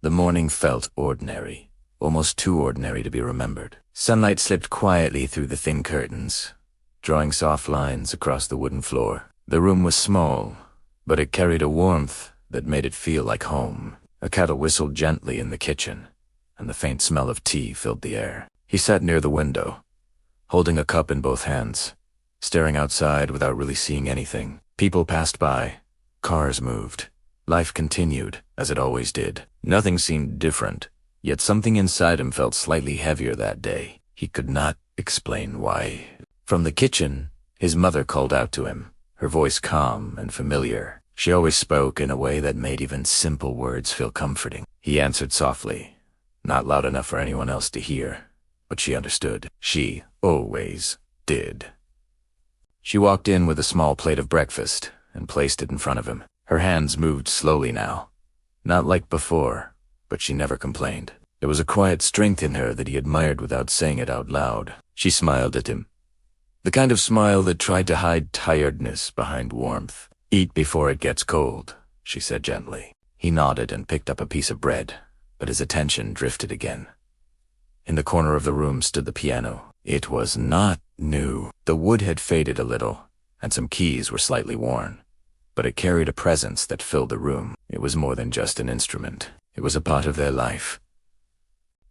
The morning felt ordinary, almost too ordinary to be remembered. Sunlight slipped quietly through the thin curtains, drawing soft lines across the wooden floor. The room was small, but it carried a warmth that made it feel like home. A kettle whistled gently in the kitchen, and the faint smell of tea filled the air. He sat near the window, holding a cup in both hands, staring outside without really seeing anything. People passed by. Cars moved. Life continued, as it always did. Nothing seemed different, yet something inside him felt slightly heavier that day. He could not explain why. From the kitchen, his mother called out to him, her voice calm and familiar. She always spoke in a way that made even simple words feel comforting. He answered softly, not loud enough for anyone else to hear, but she understood. She always did. She walked in with a small plate of breakfast and placed it in front of him. Her hands moved slowly now, not like before, but she never complained. There was a quiet strength in her that he admired without saying it out loud. She smiled at him, the kind of smile that tried to hide tiredness behind warmth. "Eat before it gets cold," she said gently. He nodded and picked up a piece of bread, but his attention drifted again. In the corner of the room stood the piano. It was not new. The wood had faded a little, and some keys were slightly worn, but it carried a presence that filled the room. It was more than just an instrument. It was a part of their life.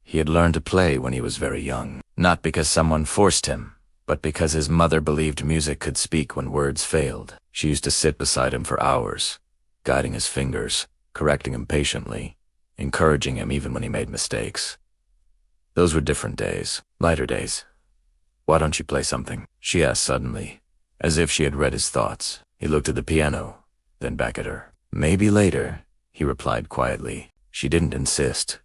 He had learned to play when he was very young, not because someone forced him, but because his mother believed music could speak when words failed. She used to sit beside him for hours, guiding his fingers, correcting him patiently, encouraging him even when he made mistakes. Those were different days, lighter days. "Why don't you play something?" she asked suddenly, as if she had read his thoughts. He looked at the piano, then back at her. "Maybe later," he replied quietly. She didn't insist.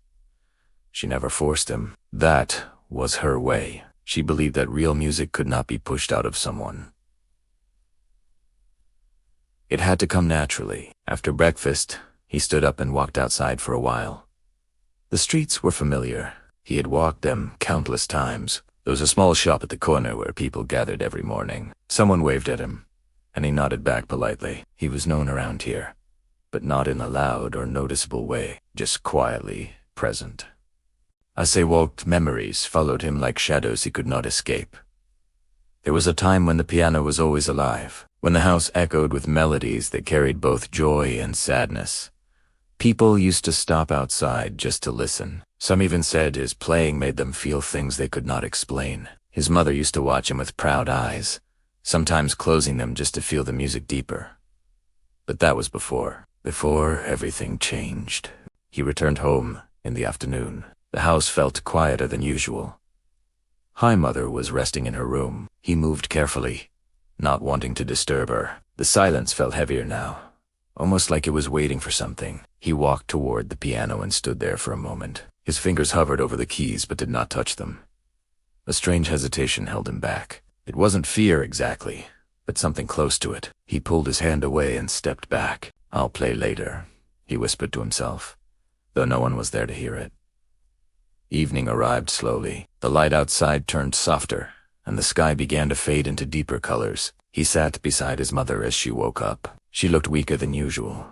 She never forced him. That was her way. She believed that real music could not be pushed out of someone. It had to come naturally. After breakfast, he stood up and walked outside for a while. The streets were familiar. He had walked them countless times. There was a small shop at the corner where people gathered every morning. Someone waved at him, and he nodded back politely. He was known around here, but not in a loud or noticeable way, just quietly present. As they walked, memories followed him like shadows he could not escape. There was a time when the piano was always alive, when the house echoed with melodies that carried both joy and sadness. People used to stop outside just to listen. Some even said his playing made them feel things they could not explain. His mother used to watch him with proud eyes, sometimes closing them just to feel the music deeper. But that was before everything changed. He returned home in the afternoon. The house felt quieter than usual. Hi Mother was resting in her room. He moved carefully, not wanting to disturb her. The silence felt heavier now, almost like it was waiting for something. He walked toward the piano and stood there for a moment. His fingers hovered over the keys but did not touch them. A strange hesitation held him back. It wasn't fear exactly, but something close to it. He pulled his hand away and stepped back. "I'll play later," he whispered to himself, though no one was there to hear it. Evening arrived slowly. The light outside turned softer, and the sky began to fade into deeper colors. He sat beside his mother as she woke up. She looked weaker than usual,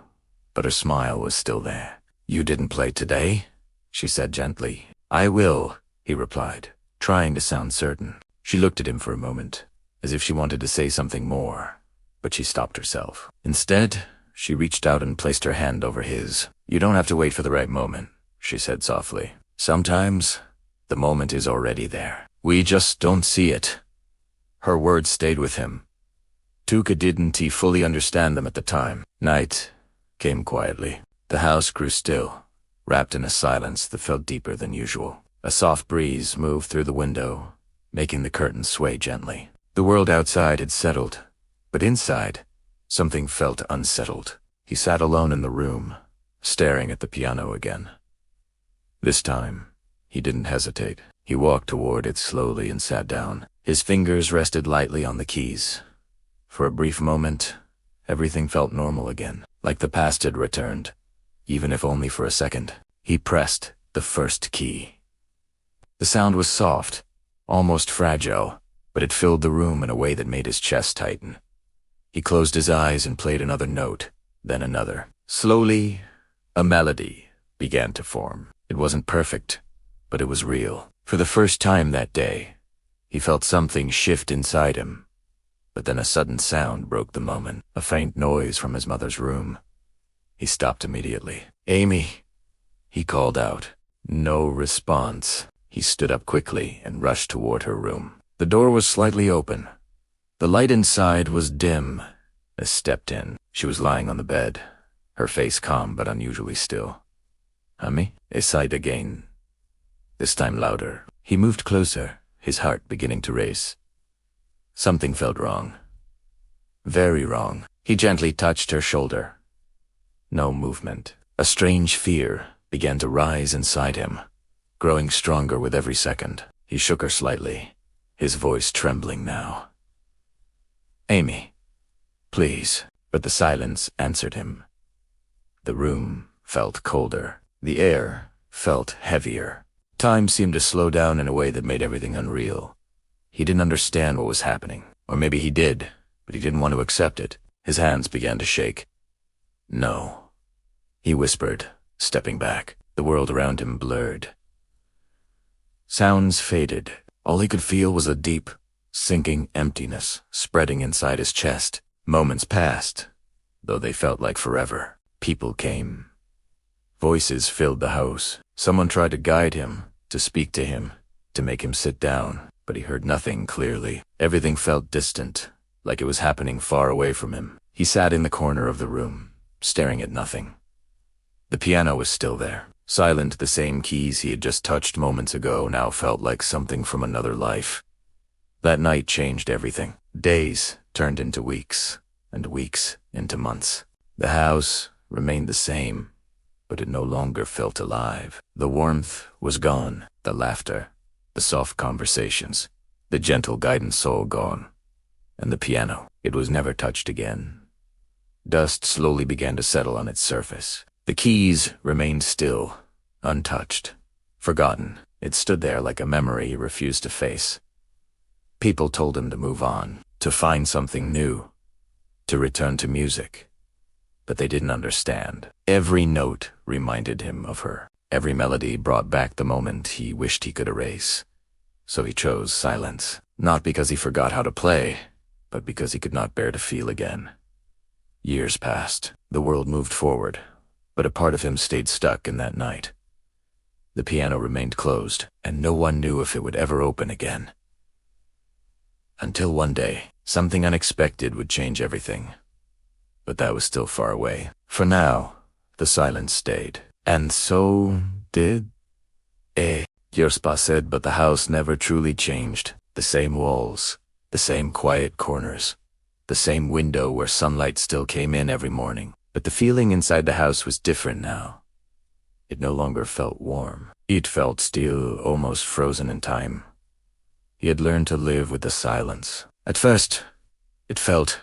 but her smile was still there. "You didn't play today?" she said gently. "I will," he replied, trying to sound certain. She looked at him for a moment, as if she wanted to say something more, but she stopped herself. Instead, she reached out and placed her hand over his. "You don't have to wait for the right moment," she said softly. "Sometimes, the moment is already there. We just don't see it." Her words stayed with him. Didn't he fully understand them at the time. Night came quietly. The house grew still, wrapped in a silence that felt deeper than usual. A soft breeze moved through the window, making the curtains sway gently. The world outside had settled, but inside, something felt unsettled. He sat alone in the room, staring at the piano again. This time, he didn't hesitate. He walked toward it slowly and sat down. His fingers rested lightly on the keys. For a brief moment, everything felt normal again, like the past had returned, even if only for a second. He pressed the first key. The sound was soft, almost fragile, but it filled the room in a way that made his chest tighten. He closed his eyes and played another note, then another. Slowly, a melody began to form. It wasn't perfect, but it was real. For the first time that day, he felt something shift inside him. But then a sudden sound broke the moment, a faint noise from his mother's room. He stopped immediately. "Amy," he called out. No response. He stood up quickly and rushed toward her room. The door was slightly open. The light inside was dim. I stepped in. She was lying on the bed, her face calm but unusually still. "Amy?" I sighed again, this time louder. He moved closer, his heart beginning to race. Something felt wrong. Very wrong. He gently touched her shoulder. No movement. A strange fear began to rise inside him, growing stronger with every second. He shook her slightly, his voice trembling now. "Amy, please." But the silence answered him. The room felt colder. The air felt heavier. Time seemed to slow down in a way that made everything unreal. He didn't understand what was happening. Or maybe he did, but he didn't want to accept it. His hands began to shake. "No," he whispered, stepping back. The world around him blurred. Sounds faded. All he could feel was a deep, sinking emptiness spreading inside his chest. Moments passed, though they felt like forever. People came. Voices filled the house. Someone tried to guide him, to speak to him, to make him sit down, but he heard nothing clearly. Everything felt distant, like it was happening far away from him. He sat in the corner of the room, staring at nothing. The piano was still there. Silent, the same keys he had just touched moments ago now felt like something from another life. That night changed everything. Days turned into weeks, and weeks into months. The house remained the same, but it no longer felt alive. The warmth was gone, the laughter, the soft conversations, the gentle guidance all gone. And the piano, it was never touched again. Dust slowly began to settle on its surface. The keys remained still, untouched, forgotten. It stood there like a memory he refused to face. People told him to move on, to find something new, to return to music. But they didn't understand. Every note reminded him of her. Every melody brought back the moment he wished he could erase. So he chose silence, not because he forgot how to play, but because he could not bear to feel again. Years passed. The world moved forward, but a part of him stayed stuck in that night. The piano remained closed, and no one knew if it would ever open again. Until one day, something unexpected would change everything. But that was still far away. For now, the silence stayed. And so did years passed, but the house never truly changed. The same walls, the same quiet corners, the same window where sunlight still came in every morning. But the feeling inside the house was different now. It no longer felt warm. It felt still, almost frozen in time. He had learned to live with the silence. At first, it felt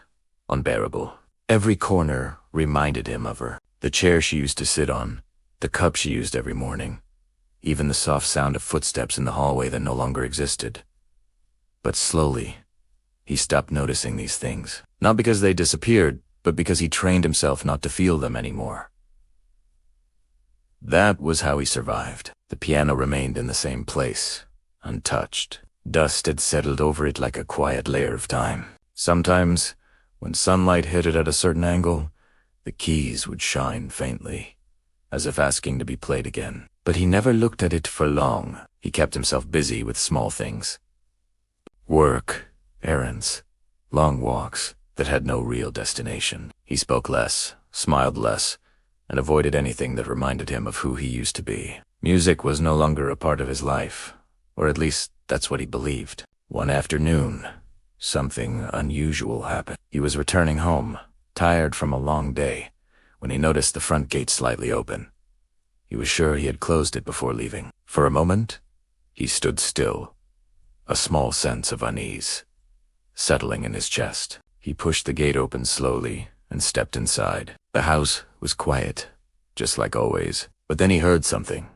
unbearable. Every corner reminded him of her. The chair she used to sit on, the cup she used every morning, even the soft sound of footsteps in the hallway that no longer existed. But slowly, he stopped noticing these things. Not because they disappeared, but because he trained himself not to feel them anymore. That was how he survived. The piano remained in the same place, untouched. Dust had settled over it like a quiet layer of time. Sometimes, when sunlight hit it at a certain angle, the keys would shine faintly, as if asking to be played again. But he never looked at it for long. He kept himself busy with small things. Work, errands, long walks that had no real destination. He spoke less, smiled less, and avoided anything that reminded him of who he used to be. Music was no longer a part of his life, or at least that's what he believed. One afternoon, something unusual happened. He was returning home, tired from a long day, when he noticed the front gate slightly open. He was sure he had closed it before leaving. For a moment, he stood still, a small sense of unease settling in his chest. He pushed the gate open slowly and stepped inside. The house was quiet, just like always. But then he heard something,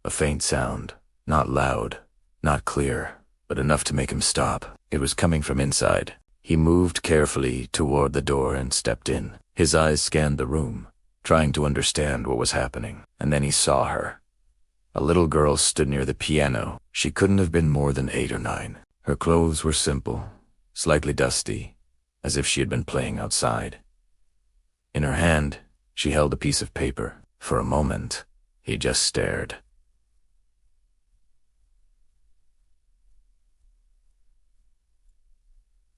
a faint sound, not loud, not clear, but enough to make him stop. It was coming from inside. He moved carefully toward the door and stepped in. His eyes scanned the room. trying to understand what was happening. And then he saw her. A little girl stood near the piano. She couldn't have been more than 8 or 9. Her clothes were simple, slightly dusty, as if she had been playing outside. In her hand, she held a piece of paper. For a moment, he just stared.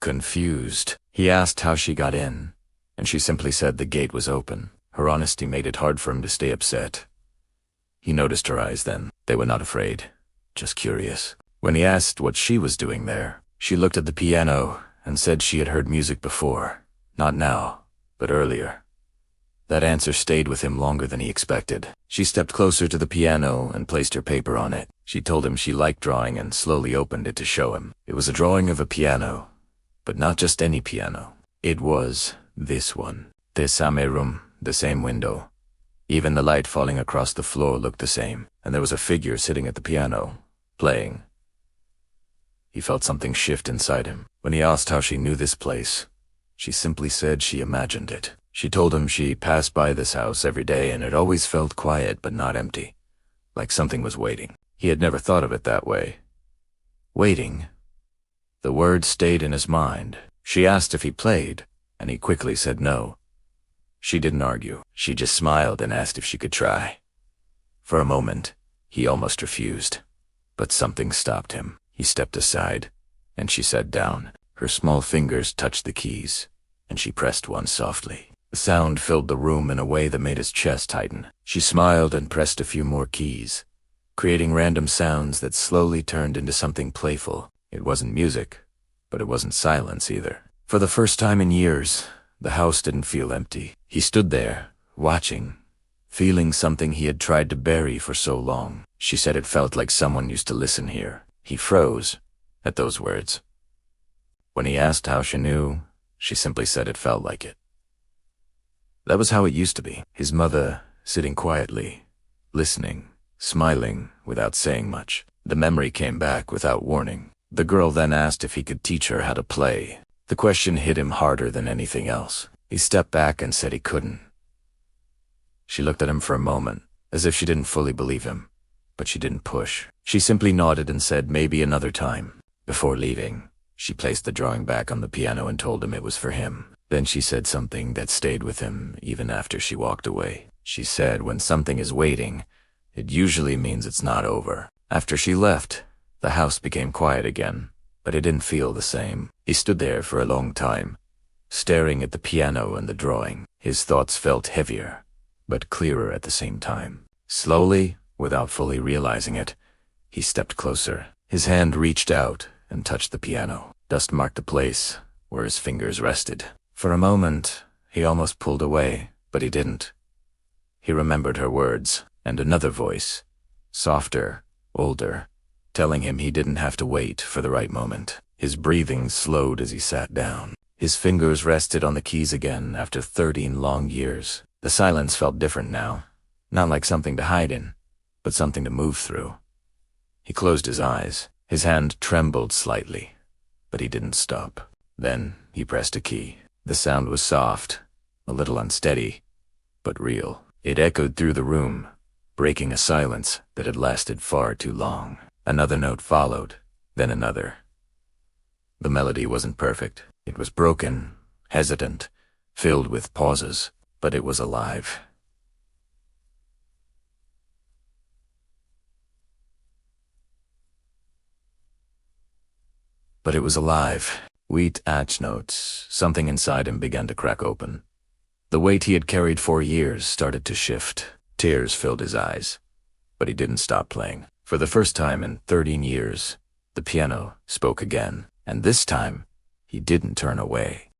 Confused, he asked how she got in, and she simply said the gate was open. Her honesty made it hard for him to stay upset. He noticed her eyes then. They were not afraid, just curious. When he asked what she was doing there, she looked at the piano and said she had heard music before. Not now, but earlier. That answer stayed with him longer than he expected. She stepped closer to the piano and placed her paper on it. She told him she liked drawing and slowly opened it to show him. It was a drawing of a piano, but not just any piano. It was this one. The same room, the same window. Even the light falling across the floor looked the same, and there was a figure sitting at the piano, playing. He felt something shift inside him. When he asked how she knew this place, she simply said she imagined it. She told him she passed by this house every day and it always felt quiet but not empty, like something was waiting. He had never thought of it that way. Waiting. The word stayed in his mind. She asked if he played, and he quickly said no. She didn't argue. She just smiled and asked if she could try. For a moment, he almost refused, but something stopped him. He stepped aside, and she sat down. Her small fingers touched the keys, and she pressed one softly. The sound filled the room in a way that made his chest tighten. She smiled and pressed a few more keys, creating random sounds that slowly turned into something playful. It wasn't music, but it wasn't silence either. For the first time in years, the house didn't feel empty. He stood there, watching, feeling something he had tried to bury for so long. She said it felt like someone used to listen here. He froze at those words. When he asked how she knew, she simply said it felt like it. That was how it used to be. His mother sitting quietly, listening, smiling without saying much. The memory came back without warning. The girl then asked if he could teach her how to play. The question hit him harder than anything else. He stepped back and said he couldn't. She looked at him for a moment, as if she didn't fully believe him, but she didn't push. She simply nodded and said maybe another time. Before leaving, she placed the drawing back on the piano and told him it was for him. Then she said something that stayed with him even after she walked away. She said when something is waiting, it usually means it's not over. After she left, the house became quiet again, but it didn't feel the same. He stood there for a long time, staring at the piano and the drawing. His thoughts felt heavier, but clearer at the same time. Slowly, without fully realizing it, he stepped closer. His hand reached out and touched the piano. Dust marked the place where his fingers rested. For a moment, he almost pulled away, but he didn't. He remembered her words, and another voice, softer, older, telling him he didn't have to wait for the right moment. His breathing slowed as he sat down. His fingers rested on the keys again after 13 long years. The silence felt different now, not like something to hide in, but something to move through. He closed his eyes. His hand trembled slightly, but he didn't stop. Then he pressed a key. The sound was soft, a little unsteady, but real. It echoed through the room, breaking a silence that had lasted far too long. Another note followed, then another. The melody wasn't perfect. It was broken, hesitant, filled with pauses, but it was alive. But it was alive. Wheat atch notes. Something inside him began to crack open. The weight he had carried for years started to shift. Tears filled his eyes, but he didn't stop playing. For the first time in 13 years, the piano spoke again, and this time, he didn't turn away.